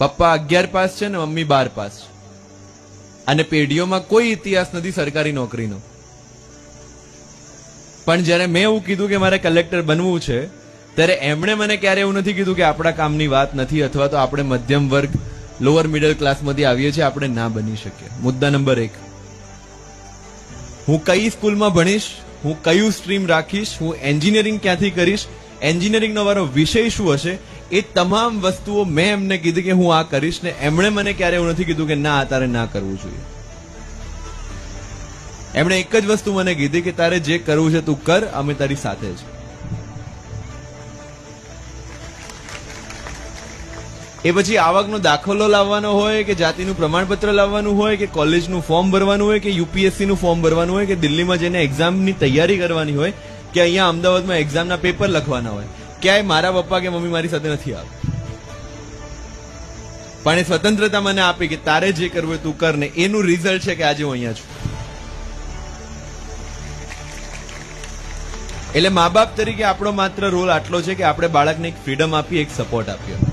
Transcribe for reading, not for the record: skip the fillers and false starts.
પપ્પા 11 પાસ છે ને મમ્મી 12 પાસ છે, અને પેઢીઓમાં કોઈ ઇતિહાસ નથી સરકારી નોકરીનો. પણ જ્યારે મેં એવું કીધું કે મારે કલેક્ટર બનવું છે, ત્યારે એમણે મને ક્યારે એવું નથી કીધું કે આપણા કામની વાત નથી, અથવા તો આપણે મધ્યમ વર્ગ લોઅર મિડલ ક્લાસમાંથી આવીએ છીએ, આપણે ના બની શકીએ. મુદ્દા નંબર 1, હું કઈ સ્કૂલમાં ભણીશ, હું કયું સ્ટ્રીમ રાખીશ, હું એન્જિનિયરિંગ ક્યાંથી કરીશ, એન્જિનિયરિંગનો મારો વિષય શું હશે, એ તમામ વસ્તુઓ મેં એમને કીધી કે હું આ કરીશ, ને એમણે મને ક્યારે એવું નથી કીધું કે ના તારે ના કરવું જોઈએ. એમણે એક જ વસ્તુ મને કીધી કે તારે જે કરવું છે તું કર, અમે તારી સાથે છે. એ પછી આવકનો દાખલો લાવવાનો હોય કે જાતિનું પ્રમાણપત્ર લાવવાનું હોય કે કોલેજનું ફોર્મ ભરવાનું હોય કે યુપીએસસી નું ફોર્મ ભરવાનું હોય કે દિલ્હીમાં જઈને એક્ઝામની તૈયારી કરવાની હોય કે અહીંયા અમદાવાદમાં એક્ઝામના પેપર લખવાના હોય, ક્યાંય મારા પપ્પા કે મમ્મી મારી સાથે નથી આવ્યા. પણ એ સ્વતંત્રતા મને આપી કે તારે જે કરવું હોય તું કર, ને એનું રિઝલ્ટ છે કે આજે હું અહીંયા છું. એટલે મા બાપ તરીકે આપણો માત્ર રોલ આટલો છે કે આપણે બાળકને એક ફ્રીડમ આપીએ, એક સપોર્ટ આપીએ.